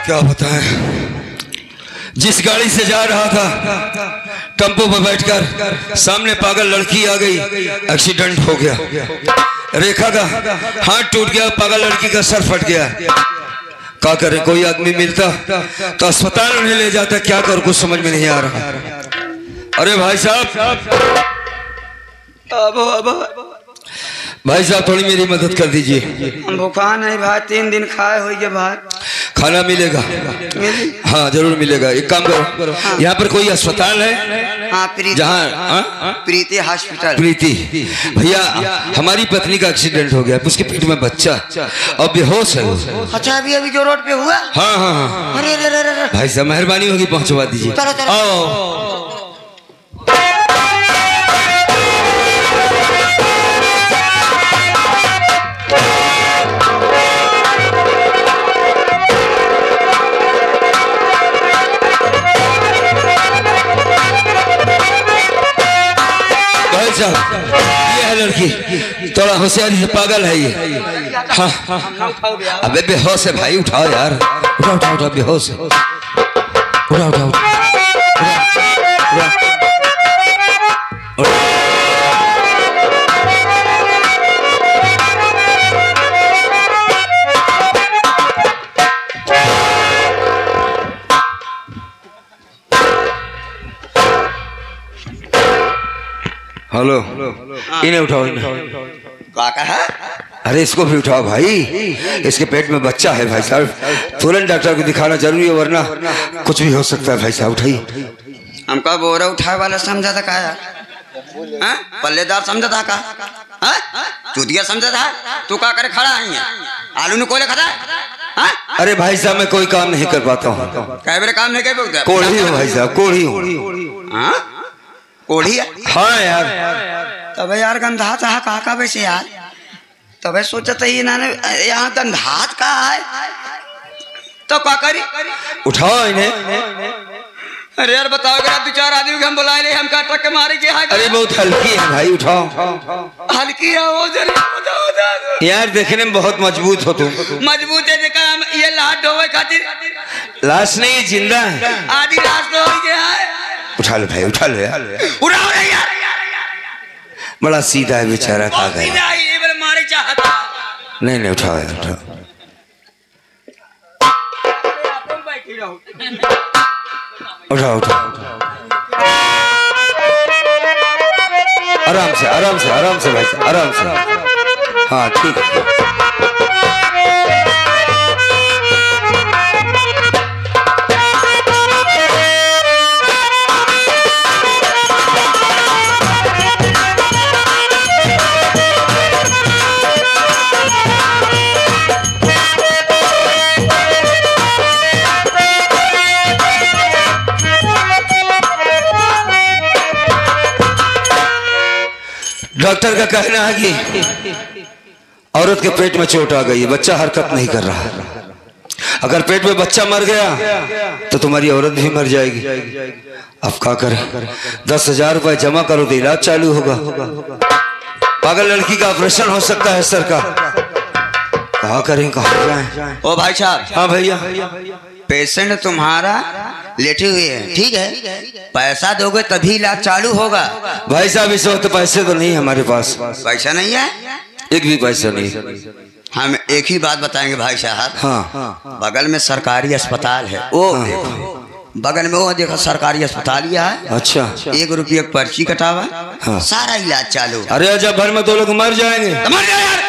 क्या बताएं, जिस गाड़ी से जा रहा था टेम्पो पर बैठकर सामने पागल लड़की आ गई, एक्सीडेंट हो गया। रेखा का हाथ टूट गया, पागल लड़की का सर फट गया। क्या करे, कोई आदमी मिलता तो अस्पताल उन्हें ले जाता, क्या कर कुछ समझ में नहीं आ रहा। अरे भाई साहब, भाई साहब थोड़ी मेरी मदद कर दीजिए। भूखा नहीं भाई, 3 दिन खाए हो गए भाई। खाना मिलेगा? हाँ जरूर मिलेगा। एक काम करो, हाँ। यहाँ पर कोई अस्पताल है? हाँ, प्रीति। जहाँ प्रीति हॉस्पिटल। प्रीति भैया, हमारी पत्नी का एक्सीडेंट हो गया, उसके पेट में बच्चा और बेहोश है वो। अच्छा, अभी जो रोड पे हुआ? हाँ हाँ हाँ। अरे भाई साहब मेहरबानी होगी पहुँचवा दीजिए। आओ। ये है लड़की, थोड़ा होशियारी से पागल है ये। हाँ अबे बेहोश है भाई, उठाओ यार, उठाओ उठाओ उठाओ, बेहोश है, उठाओ उठाओ उठाओ। हेलो, इन्हें उठाओ, क्या कहा? अरे इसको भी उठाओ भाई, इसके पेट में बच्चा है भाई साहब, तुरंत डॉक्टर को दिखाना जरूरी है वरना कुछ भी हो सकता है। भाई साहब उठाइए। हमका बोरा उठाए वाला समझा था का यार? पल्लेदार समझा था का? चूतिया समझा था? तू क्या करे खड़ा है? आलू ने कोले खाता? अरे भाई साहब मैं कोई काम नहीं कर पाता हूँ। क्या मेरे काम नहीं कर पाता? कोढ़ी हूँ भाई साहब, कोढ़ी हूँ। कोढ़ी है? हाँ यार। तब यार गंधात है कहा वैसे यार, तब सोचत ही इन्होंने यहाँ गंधात का है तो क्या करी? उठाओ इन्हें। अरे यार बताओ, अगर आप 2-4 आदमी को हम बुलाए ले, हम काट के मारे के? अरे बहुत हल्की है भाई, उठाओ। हल्की है वो जरा यार, देखने में बहुत मजबूत हो तुम। मजबूत है देखा, ये लाश ढोवे खातिर? लाश नहीं, जिंदा है। आधी लाश तो हो गया है। उठा लो भाई, उठा लो यार, उठाओ रे यार। बड़ा सीधा है बेचारा, खा गया। सीधा ही ये बड़ा मारे चाहता। नहीं नहीं, उठाओ यार, उठाओ। उठाओ उठाओ, आराम से आराम से आराम से भाई, आराम से। हाँ ठीक है। डॉक्टर का कहना है कि औरत के पेट में चोट आ गई है, बच्चा हरकत नहीं कर रहा। अगर पेट में बच्चा मर गया तो तुम्हारी औरत भी मर जाएगी। अब क्या करें? 10,000 रुपए जमा करो तो इलाज चालू होगा। पागल लड़की का ऑपरेशन हो सकता है सर का। कहाँ करें, कहाँ जाएं? ओ भाई साहब। हाँ भैया। पेशेंट तुम्हारा लेटे हुए है, ठीक है? पैसा दोगे तभी इलाज चालू होगा। भाई साहब इस वक्त पैसे तो नहीं हमारे पास। पैसा नहीं है? एक भी पैसा नहीं। हम एक ही बात बताएंगे भाई साहब। हाँ। बगल में सरकारी अस्पताल है, वो देखो बगल में, वो देखो सरकारी अस्पताल ही है। अच्छा। 1 रुपये पर्ची कटावा, हाँ। सारा इलाज चालू। अरे जब भर में 2 लोग मर जाएंगे। मर जाए यार।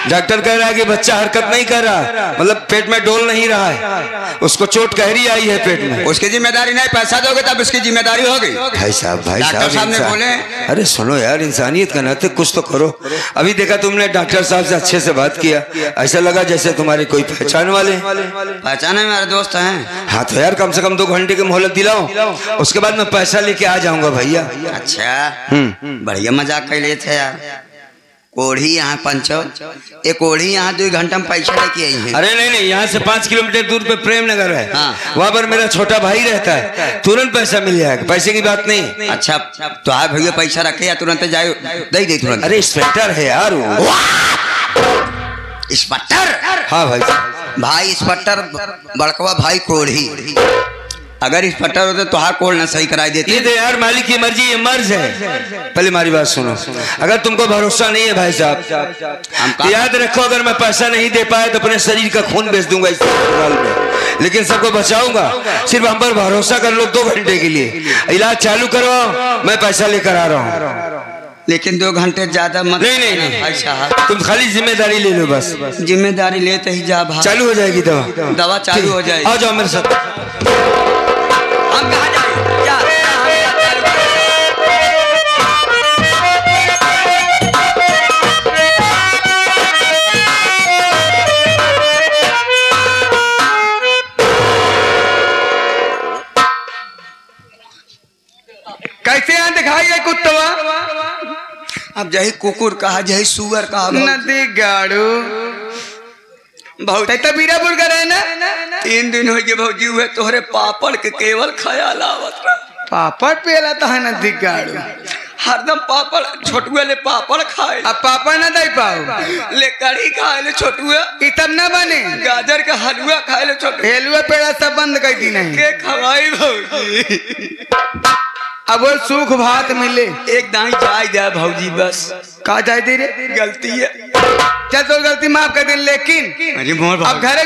डॉक्टर कह रहा है कि बच्चा हरकत नहीं कर रहा, मतलब पेट में डोल नहीं रहा है, उसको चोट गहरी आई है पेट में। उसकी जिम्मेदारी नहीं, पैसा दोगे तब उसकी जिम्मेदारी होगी। भाई साहब डॉक्टर साहब ने बोले। अरे सुनो यार, इंसानियत का नाते कुछ तो करो। अभी देखा तुमने डॉक्टर साहब से अच्छे से बात किया, ऐसा लगा जैसे तुम्हारे कोई पहचान वाले। पहचाने मेरे दोस्त हैं। हाँ तो यार कम से कम 2 घंटे की मोहलत दिलाओ, उसके बाद मैं पैसा लेके आ जाऊंगा भैया। अच्छा, बढ़िया मजाक कर लिए थे यार। कोढ़ी यहाँ पंचो, एक कोढ़ी यहाँ 2 घंटा में पैसा लेके आई है। अरे नहीं नहीं, यहाँ से 5 किलोमीटर दूर पे प्रेम नगर है। हाँ। वहाँ पर मेरा छोटा भाई रहता है, तुरंत पैसा मिल जाएगा, पैसे की बात नहीं। अच्छा तो आप भैया पैसा रखे या तुरंत जाए दे तुरंत? अरे इंस्पेक्टर है यार वो। इंस्पेक्टर? हाँ भाई। भाई इंस्पेक्टर बड़कवा भाई कोढ़ी, अगर इंस्पेक्टर होते तो हाँ कोड़ ना सही कराई देते। ये तो यार मालिक की मर्जी, ये मर्ज है। पहले हमारी बात सुनो, अगर तुमको भरोसा नहीं है भाई साहब तो याद रखो, अगर मैं पैसा नहीं दे पाया तो अपने शरीर का खून बेच दूंगा इस अस्पताल में, लेकिन सबको बचाऊंगा। सिर्फ हम पर भरोसा कर लो 2 घंटे के लिए, इलाज चालू करो, मैं पैसा लेकर आ रहा हूँ। लेकिन 2 घंटे ज्यादा मत। नहीं अच्छा तुम खाली जिम्मेदारी ले लो बस। जिम्मेदारी लेते ही जा भाई। चालू हो जाएगी दवा, दवा चालू हो जाएगी। आ जाओ मेरे साथ। हम कहाँ जाए? कैसे यहाँ दिखाई कुत्तवा? अब जही कुकुर कहा, जही सुअर कहा। नदी गाड़ू बहुत बीरापुर का रहे ना। 3 दिन हो गए भौजी हुए तोहरे पापड़ के केवल ख्याल आवत रहा। पापड़ पेला तो है नदी गाड़ू, हरदम पापड़। छोटुआ ले पापड़ खाए, अब पापड़ ना दे पाओ। ले कढ़ी खाए ले छोटुआ, ई तब ना बने। गाजर का हलवा खाए ले छोटुआ, हेलुआ पेड़ा सब बंद कर दी नहीं के खवाई भौजी। अब वो सूख भात मिले। एक दाई जाय जा भौजी बस। कहा जाए दे रे? गलती है, चल तो गलती माफ कर दे, लेकिन अरे मोर अब घर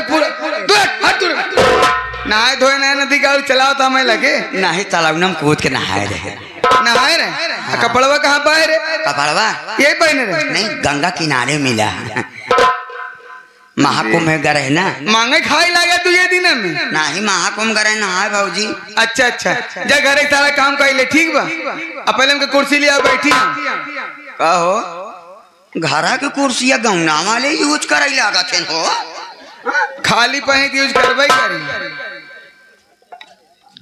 नहाए धोए नया नदी गाड़ी चलाओ तो हमें लगे नहीं। तालाब में कूद के नहाए रहे। नहाए रहे? कपड़वा कहाँ पाए रे? कपड़वा यही पहने रहे? नहीं, गंगा किनारे मिला। महाकुंभ में गए ना, मांगे खाई लगा तू ये दिन में? नहीं, महाकुंभ गए नहाए भौजी। अच्छा जा घर सारा काम कर ले, ठीक बा। अब पहले हमके कुर्सी लिया बैठी। कहो घरा के कुर्सिया गौना वाले यूज कर लागत हो, खाली पहन यूज करवाई करी।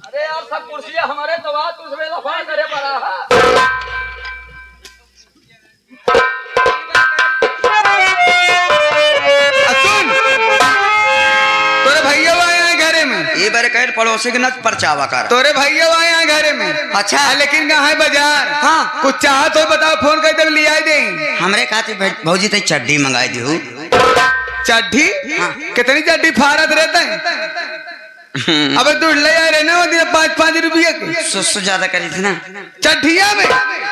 अरे यार सब कुर्सियां हमारे तो बात उसमें लफा करे पड़ा। तोरे भैया आए घरे में, ये बारे कहे पड़ोसी के न परचावा कर। तोरे भैया आए घरे में। अच्छा लेकिन कहाँ है बाजार? हाँ कुछ चाह तो बताओ, फोन कर दे लिया दे। हमरे खातिर भौजी तो चड्डी मंगाई दू। चड्डी? हाँ। कितनी चड्डी फारत रहता है? अब तू ले आ रहे ना 5-5 रुपये की। सुसु ज्यादा करी थी ना चड्ढिया में,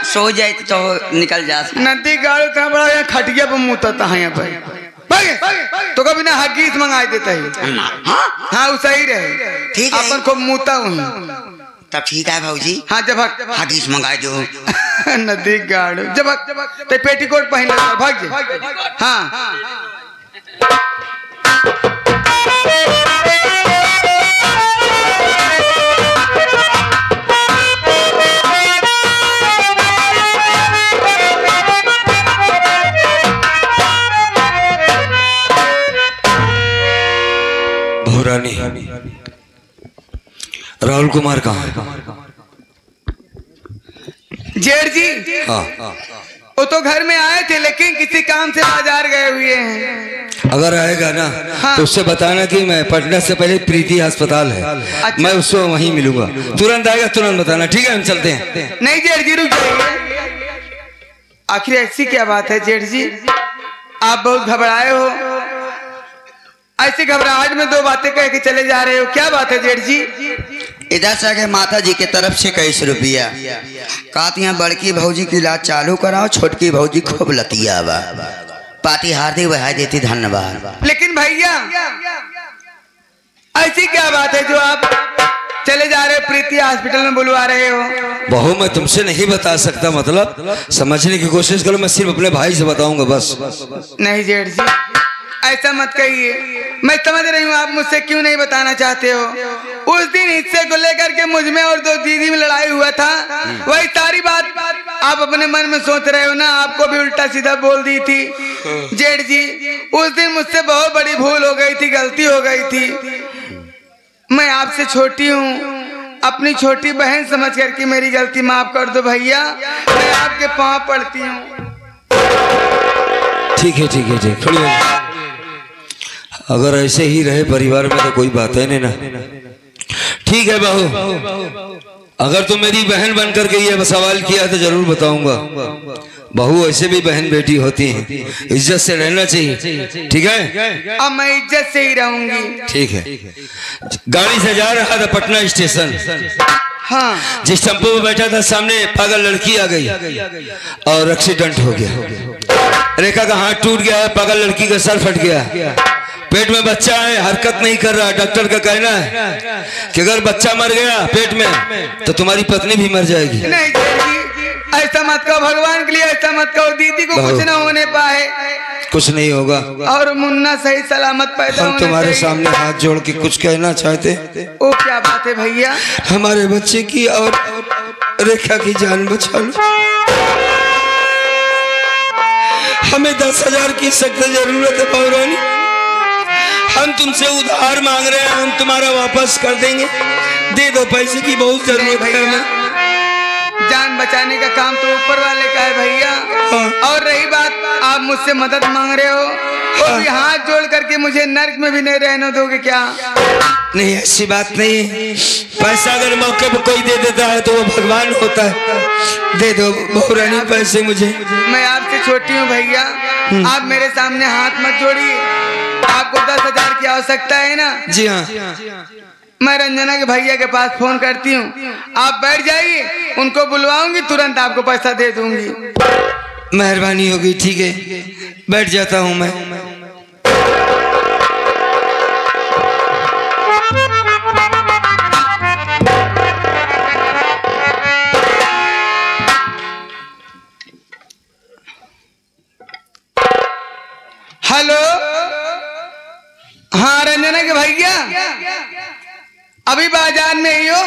सो जाए तो निकल जा। नदी गाड़ो था बड़ा, यहाँ खटिया पे मुँहता है यहाँ पे। तो कभी ना हगीस मंगा देता है। हाँ वो सही रहे, ठीक है। अपन को मुँहता हूँ तब ठीक है भौजी। हाँ जब हगीस मंगाए दो। नदी गाड़ो जब तो पेटीकोट पहन ले भाग जा। हाँ भोरानी राहुल कुमार कहाँ है? जेठ जी हाँ वो तो घर में आए थे, लेकिन किसी काम से बाजार गए हुए हैं। अगर आएगा ना हाँ। तो उससे बताना कि मैं पटना से पहले प्रीति अस्पताल है। अच्छा। मैं उसको वहीं मिलूंगा, तुरंत आएगा, तुरंत बताना। ठीक है हम चलते हैं। नहीं जेठ जी रुक जाइए। आखिर ऐसी क्या बात है जेठ जी, आप बहुत घबराए हो? ऐसी घबराहट में 2 बातें कह के चले जा रहे हो, क्या बात है जेठ जी? इधर से आगे माता जी के तरफ से 21 रुपया कहती हैं, बड़की भौजी की इलाज चालू कराओ, छोटकी भौजी खूब लतिया बा। पाती हार्दिक बहाई देती, धन्यवाद। लेकिन भैया ऐसी क्या बात है जो आप चले जा रहे हो, प्रीति हॉस्पिटल में बुलवा रहे हो? बहू मैं तुमसे नहीं बता सकता, मतलब समझने की कोशिश करो। मैं सिर्फ अपने भाई से बताऊंगा बस। नहीं जेठ जी ऐसा मत कहिए, मैं समझ रही हूँ आप मुझसे क्यों नहीं बताना चाहते हो। उस दिन हिस्से को लेकर के मुझ में और 2 दीदी में लड़ाई हुआ था, वही सारी बात आप अपने मन में सोच रहे हो ना। आपको भी उल्टा सीधा बोल दी थी जेठ जी। उस दिन मुझसे बहुत बड़ी भूल हो गई थी, गलती हो गई थी। मैं आपसे छोटी हूँ, अपनी छोटी बहन समझ करके मेरी गलती माफ कर दो भैया, मैं आपके पाँव पड़ती हूँ। ठीक है ठीक है ठीक, खड़ी हो। अगर ऐसे ही रहे परिवार में तो कोई बात है नहीं ना। ठीक है बहू, अगर तुम मेरी बहन बनकर के ये सवाल किया तो जरूर बताऊंगा। बहू ऐसे भी बहन बेटी होती है, इज्जत से रहना चाहिए। ठीक है, अब मैं इज्जत से ही रहूंगी। ठीक है। गाड़ी से जा रहा था पटना स्टेशन, हाँ जिस टेम्पो में बैठा था सामने पागल लड़की आ गई और एक्सीडेंट हो गया। रेखा का हाथ टूट गया है, पागल लड़की का सर फट गया, पेट में बच्चा है, हरकत नहीं कर रहा। डॉक्टर का कहना है कि अगर बच्चा मर गया पेट में तो तुम्हारी पत्नी भी मर जाएगी। नहीं जी, ऐसा मत कहो, भगवान के लिए ऐसा मत कहो। दीदी को कुछ ना होने पाए, कुछ नहीं होगा, और मुन्ना सही सलामत पैदा हम होना तुम्हारे चाहिए। सामने हाथ जोड़ के कुछ कहना चाहते। ओ क्या बात है भैया, हमारे बच्चे की और रेखा की जान बचा लो। हमें 10,000 की सख्त जरूरत है पौरानी, हम तुमसे उधार मांग रहे हैं, हम तुम्हारा वापस कर देंगे, दे दो, पैसे की बहुत जरूरत है हमें। जान बचाने का काम तो ऊपर वाले का है भैया। हाँ। और रही बात, आप मुझसे मदद मांग रहे हो, तो भी हाथ जोड़ करके मुझे नर्क में भी नहीं रहने दोगे क्या? नहीं, ऐसी बात नहीं है। पैसा अगर मौके पर कोई दे देता है तो वो भगवान होता है। दे दो बहुरानी पैसे मुझे। मैं आपसे छोटी हूँ भैया, आप मेरे सामने हाथ मत जोड़िए। आपको 10,000 की आवश्यकता है ना? जी हाँ। मैं रंजना के भैया के पास फोन करती हूँ, आप बैठ जाइए, उनको बुलवाऊंगी, तुरंत आपको पैसा दे दूंगी। मेहरबानी होगी। ठीक है, बैठ जाता हूँ मैं। हेलो, हाँ रंजना के भैया, अभी बाजार में ही हो?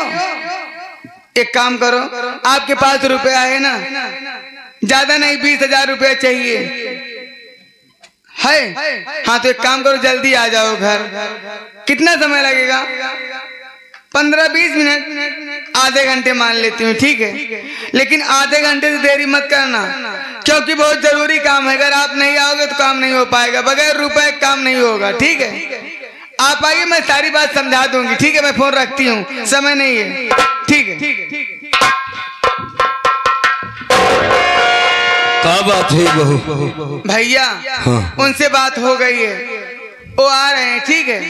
एक काम करो, आपके पास रुपया है ना? ज्यादा नहीं, 20,000 रुपया चाहिए है? हाँ तो एक काम करो, जल्दी आ जाओ घर। कितना समय लगेगा? 15-20 मिनट, आधे घंटे मान लेती हूँ, ठीक है? लेकिन आधे घंटे से देरी मत करना, क्योंकि बहुत जरूरी काम है। अगर आप नहीं आओगे तो काम नहीं हो पाएगा, बगैर रुपए काम नहीं होगा, ठीक है? आप आइए, मैं सारी बात समझा दूंगी, ठीक है? मैं फोन रखती हूँ, समय नहीं है, ठीक है? क्या बात हुई बहू? भैया हाँ। उनसे बात हो गई है, वो आ रहे हैं, ठीक है?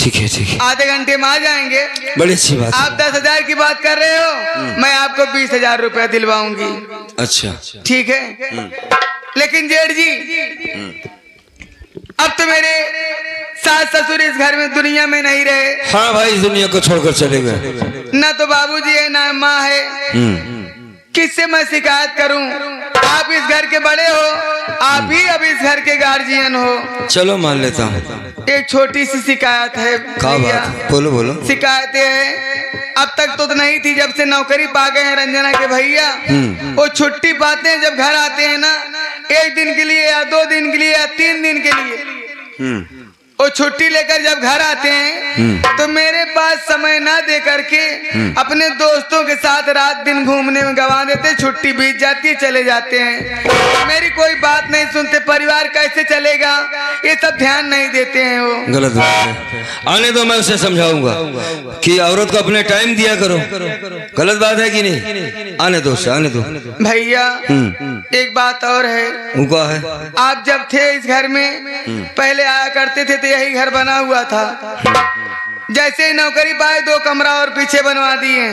ठीक है, ठीक है, आधे घंटे में आ जाएंगे। बड़ी अच्छी बात है। आप 10,000 की बात कर रहे हो, मैं आपको 20,000 रुपया दिलवाऊंगी, अच्छा, ठीक है? लेकिन जेठ जी, अब तो मेरे सास ससुर इस घर में दुनिया में नहीं रहे। हाँ भाई, इस दुनिया को छोड़कर चले गए। ना तो बाबूजी है ना माँ है, किससे मैं शिकायत करूं? आप इस घर के बड़े हो, आप ही अब इस घर के गार्जियन हो। चलो मान लेता हूँ। एक छोटी सी शिकायत है क्या भैया। बात है? बोलो बोलो। शिकायत है, अब तक तो नहीं थी, जब से नौकरी पा गए हैं रंजना के भैया, वो छुट्टी पाते हैं जब घर आते हैं ना, 1 दिन के लिए या 2 दिन के लिए या 3 दिन के लिए, वो छुट्टी लेकर जब घर आते हैं तो मेरे पास समय ना दे करके अपने दोस्तों के साथ रात दिन घूमने में गंवा देते, छुट्टी बीत जाती है, चले जाते हैं, मेरी कोई बात नहीं सुनते। परिवार कैसे चलेगा ये सब ध्यान नहीं देते हैं। वो गलत बात है। आने दो, मैं उसे समझाऊंगा कि औरत को अपने टाइम दिया करो। गलत बात है कि नहीं? आने दो उसे, आने दो। भैया एक बात और है। वो क्या है? आप जब थे इस घर में, पहले आया करते थे तो यही घर बना हुआ था, जैसे ही नौकरी पाए 2 कमरा और पीछे बनवा दिए।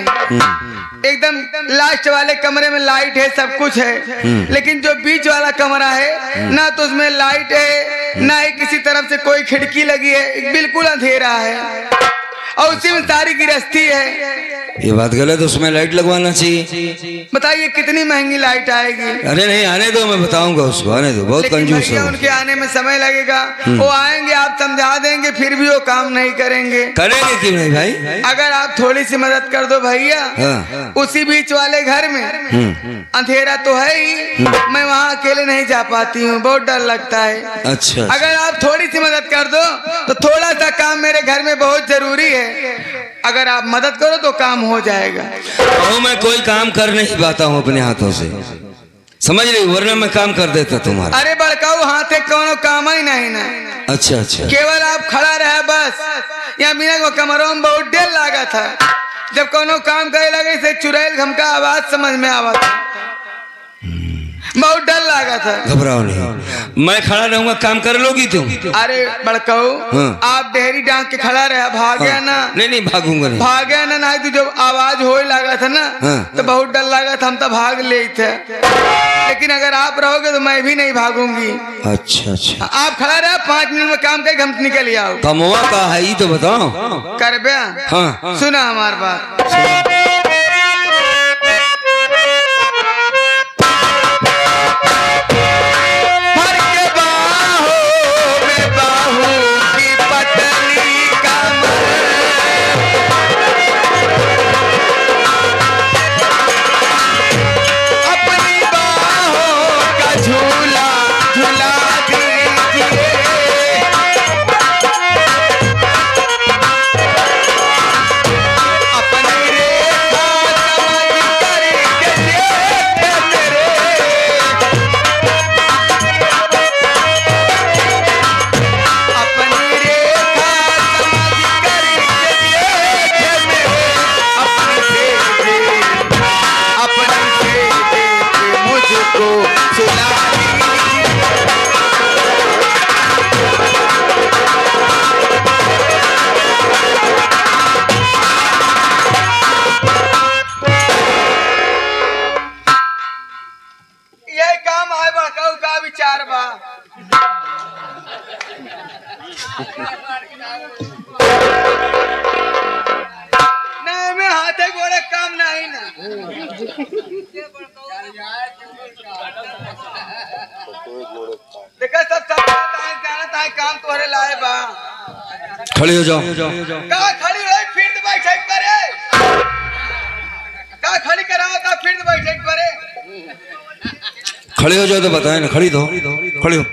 एकदम लास्ट वाले कमरे में लाइट है, सब कुछ है, लेकिन जो बीच वाला कमरा है ना तो उसमें लाइट है, ना ही किसी तरफ से कोई खिड़की लगी है, बिल्कुल अंधेरा है, और उसी में सारी गृहस्थी है। ये बात गलत है, उसमें लाइट लगवाना चाहिए। बताइए कितनी महंगी लाइट आएगी? अरे नहीं, आने दो, मैं बताऊंगा उसको, आने दो, बहुत लेकिन कंजूस भैया है। उनके आने में समय लगेगा, वो आएंगे, आप समझा देंगे, फिर भी वो काम नहीं करेंगे। करेंगे क्यों नहीं भाई? अगर आप थोड़ी सी मदद कर दो भैया। हाँ। उसी बीच वाले घर में अंधेरा तो है ही, मैं वहाँ अकेले नहीं जा पाती हूँ, बहुत डर लगता है। अच्छा, अगर आप थोड़ी सी मदद कर दो तो थोड़ा सा काम मेरे घर में बहुत जरूरी है, अगर आप मदद करो तो काम हो जाएगा। मैं कोई काम कर नहीं पाता हूँ अपने हाथों से, समझ रही, वरना मैं काम कर देता तुम्हारा। अरे बड़काऊ हाथे कोनो काम ही नहीं ना। अच्छा अच्छा, केवल आप खड़ा रहे बस। यहाँ मीना को कमरों में बहुत डेर लगा था, जब कोनो काम करे लगे से चुड़ैल घमका आवाज समझ में आवा था। बहुत डर लगा था। घबराओ नहीं, मैं खड़ा रहूंगा, काम कर लोगी तुम? अरे बड़काऊ, हाँ। आप डेहरी डांग के खड़ा रहा, भाग गया ना? नहीं नहीं भागूंगा नहीं। भाग गया ना? नहीं तो जब आवाज होए लगा था ना, हाँ। तो बहुत डर लगा था, हम तो भाग ले थे। लेकिन अगर आप रहोगे तो मैं भी नहीं भागूंगी। अच्छा अच्छा, आप खड़ा रहे, 5 मिनट में काम करके हम निकल आओ। कमवा का है ये तो बताओ। करबे? हाँ। सुना हमार बात। भर के बाहों में बाहू की पतली कमर, अपनी बाहों का झूला झूला दीजिए। अपनी रेखा समझ करके देखे मेरे, अपनी रेखा समझ करके देखे मेरे, अपनी से देखे मुझको सुना दीजिए। यही काम है बड़काऊ का विचार बा। नहीं में हाथे गोड़े काम नहीं ना। देखा सब जानता है काम तोहरे लाए बा। खड़े हो जाओ। का खड़ी रही फिर तो बैठे परे, का खड़ी कराओ था फिर तो बैठे परे। खड़े हो जाओ तो बताए ना, खड़ी दो, खड़े हो।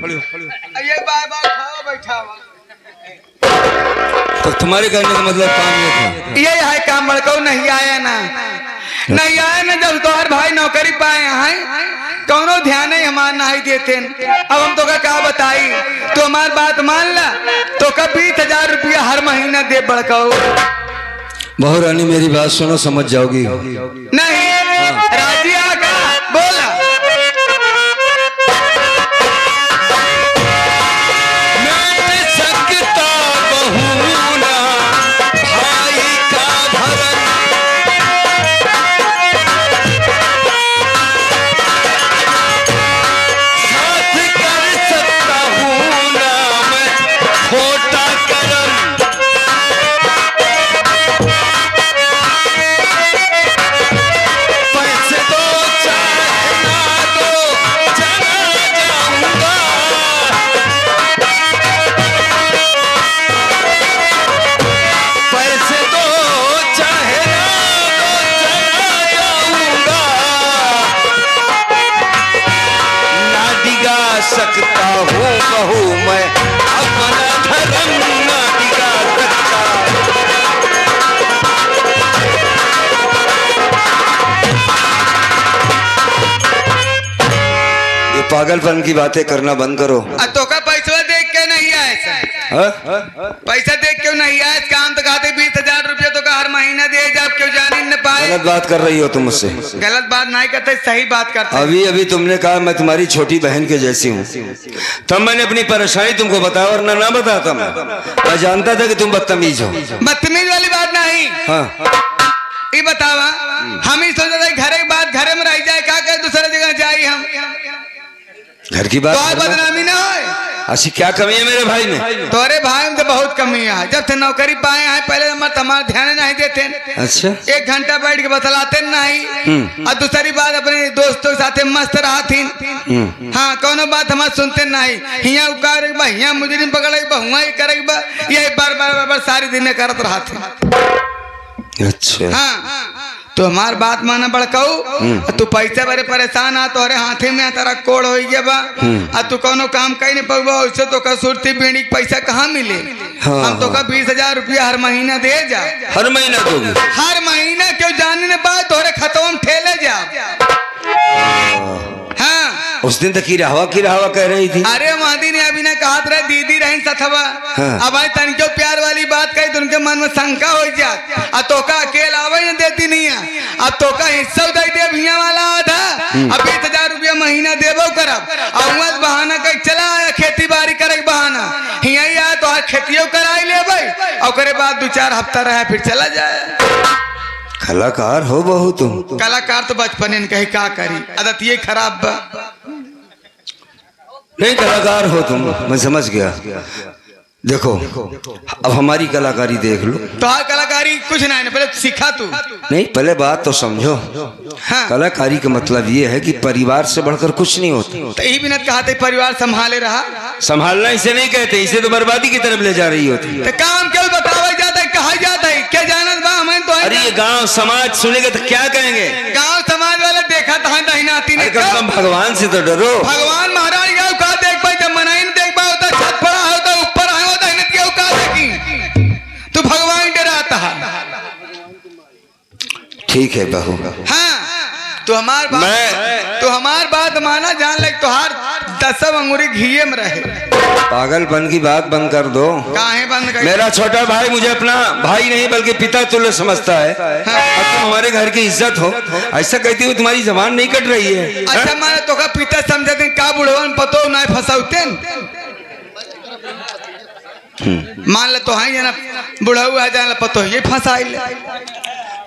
ये बार बार खाओ बैठा हुआ। तो तुम्हारे कहने का मतलब काम ये था? ये है काम बड़काऊ, नहीं आया ना, नहीं आया ना। जब तोहर भाई नौकरी पाए हैं, कौनो ध्यान ही हमार नहीं देते। अब हम तो का बताई, तो हमार बात मान ला, तो का 20,000 रुपया हर महीना दे बड़काऊ। बहू रानी मेरी बात सुनो, समझ जाओगी। नहीं राजी आका बोला। सकता हूँ बहू मैं अपना धर्म ना दिखा सकता। ये पागलपन की बातें करना बंद करो। तो का पैसा देख के नहीं आए सर, पैसा देख क्यों नहीं आए? काम तो कहते 20,000 रुपया तो का हर महीना दे, जब क्यों जानी न पाए। गलत बात कर रही हो तुम मुझसे। गलत बात नहीं करते, सही बात करते। अभी अभी तुमने कहा मैं तुम्हारी छोटी बहन के जैसी हूँ, तब मैंने अपनी परेशानी तुमको बताया, वरना ना बताता मैं जानता था कि तुम बदतमीज हो। बदतमीज वाली बात नहीं। हाँ ये बतावा, हम ही सोचते थे घरे के बाद घरे में रह जाए, क्या करे दूसरे जगह जाए हम। घर की बात तो बदनामी ना हो। ऐसी क्या कमी है मेरे भाई में? तोरे भाई में तो बहुत कमी है। जब से नौकरी पाए हैं, पहले हमारा ध्यान नहीं देते। अच्छा, 1 घंटा बैठ के बतलाते नहीं, और दूसरी बात अपने दोस्तों के साथ मस्त रहती। हाँ, कोनो बात हमारे सुनते नहीं। हिया उकार हिया मुजरिम पकड़े हुआ ही करे, यही बार बार बार सारी दिन करत रहते। अच्छा हाँ, तो हमार बात माना बड़काऊ। तू पैसे बड़े परेशान आ, तोहरे हाथे में तेरा कोड़ हो गया बा, आ तू कोनो काम कहीं नहीं पा, उससे तो का सुरती बीड़ी पैसा कहाँ मिले। हाँ, हम तो का 20,000 रुपया हर महीना दे जा। हर महीना दोगे? हर महीना क्यों? जानने ने बात तोहरे खतवा में ठेले जा। हाँ, उस दिन तक की रहवा कह रही थी। अरे महदी ने अभी ने कहा रहे दीदी रही सथवा। हाँ। अब आई तनिको प्यार वाली बात कही तो उनके मन में शंका हो जा। अब तोका अकेला आवे न देती नहीं है। अब तोका हिस्सा दे दे भिया वाला था। अब 20,000 रुपया महीना देबो करब। और बहाना कह चला आया खेती बाड़ी करे के बहाना हिया आया तो खेतियों कराई लेबै और करे बाद 2-4 हफ्ता रहा फिर चला जाए। कलाकार हो बहू तुम। कलाकार तो बचपन कही का करी आदत ये खराब बा। नहीं कलाकार हो तुम, मैं समझ गया। देखो अब हमारी कलाकारी देख लो। तो हाँ कलाकारी कुछ नहीं है, पहले सीखा तू। नहीं पहले बात तो समझो। हाँ। कलाकारी का मतलब ये है कि परिवार से बढ़कर कुछ नहीं होता। तो यही बिना कहा था परिवार संभाले रहा। संभालना इसे नहीं कहते, इसे तो बर्बादी की तरफ ले जा रही होती है। तो काम क्यों बतावा जाता है कहा जाता है क्या जानत बा हमें तो। अरे ये गांव समाज सुनेगा तो क्या कहेंगे। गांव समाज वाले देखा था दहीनाती ने। कम से कम भगवान से तो डरो। भगवान महाराज गाँव का देख पाए जब मनाई नहीं देख पाए होता छत पड़ा होता ऊपर आया होता है क्यों का देखी तो भगवान डराता है। ठीक है बहू। हाँ तो हमार बात माना जान लग तुहार 10 अंगूरी घिये में रहे। पागलपन की बात बंद कर दो। काहे बंद कर? मेरा छोटा भाई मुझे अपना भाई नहीं बल्कि पिता तुल्य समझता है। हाँ। और तुम हमारे घर की इज्जत हो, ऐसा कहती हूँ तुम्हारी जबान नहीं कट रही है। अच्छा माने तो का पिता समझते का बुढ़वन पतो ना फसाउते मान ले तो हाई जना बुढ़ऊ है जान पतो ये फसाइल।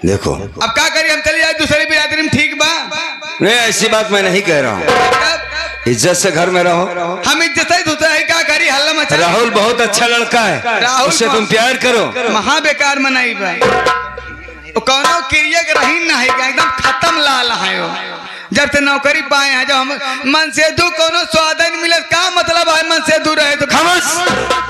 देखो अब क्या करिए हम चले जाए दूसरी बिरादरी में ठीक बा। नहीं ऐसी बात मैं नहीं कह रहा हूँ। इज्जत से घर में रहो। हम इज्जत ही दूसरा है क्या करी हल्ला मचा। राहुल बहुत अच्छा लड़का है, राहुल उससे तुम प्यार करो। महा बेकार मनाई बा कौनो क्रिया के रही ना है एकदम खत्म लाल है वो। जब से नौकरी पाए हैं जब हम मन से दू कोनो स्वाद नहीं मिले का मतलब है मन से दूर रहे तो खामोश।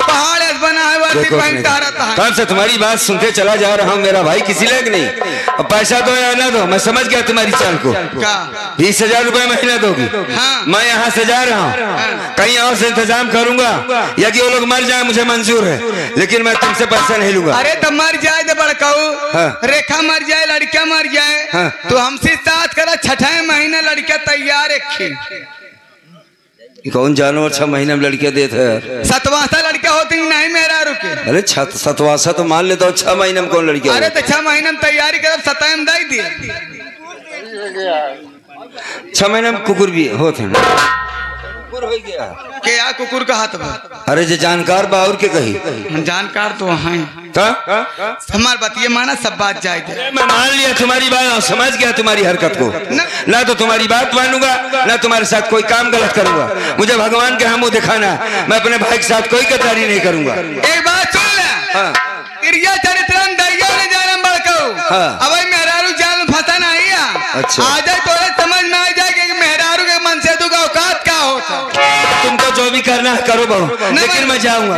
पहाड़ ऐसा बना है वैसे पहनता रहता है। कब से तुम्हारी बात सुनते चला जा रहा हूँ, मेरा भाई किसी लायक नहीं। अब पैसा दो या ना दो मैं समझ गया तुम्हारी चाल को। का 20,000 रुपए महीना दोगी। हाँ। मैं यहाँ से जा रहा हूँ, कहीं और से इंतजाम करूंगा या कि वो लोग मर जाए मुझे मंजूर है, लेकिन मैं तुमसे पैसा नहीं लूंगा। अरे तो मर जाए तो बड़काऊ। हाँ। रेखा मर जाए लड़कियां मर जाए। हाँ। तो हमसे साथ करा 6 महीने लड़कियां तैयार रखी। कौन जानवर 6 महीने में लड़कियां देते हैं। सतवासा लड़कियां होती नहीं मेरा रुके। अरे सतवासा तो मान लेता हूँ, 6 महीने में कौन लड़कियां। अरे तो 6 महीने में तैयारी कर 7 में दे दिए। 6 महीने में कुकुर भी होते हैं। के या कुकुर का हाथ बा। अरे जो जानकार बा और के कही जानकार तो हैं हमार बतिये माना सब बात जाए थे। मैं मान लिया तुम्हारी बात और समझ गया तुम्हारी हरकत को। ना तो तुम्हारी बात मानूंगा ना तुम्हारे साथ कोई काम गलत करूंगा। मुझे भगवान के मुंह दिखाना, मैं अपने भाई के साथ कोई गद्दारी नहीं करूंगा। एक बात सुन ले। हाँ। तिरिया चरित्रन दैया ने जानम बड़काऊ। हाँ। अब मेहरारू जाल में फंसा नहीं है। अच्छा। आ जाए तो समझ में आ जाए कि मेहरारू के मन से तू का औकात क्या होता। तुमको जो भी करना है करो बहू, लेकिन मैं जाऊंगा।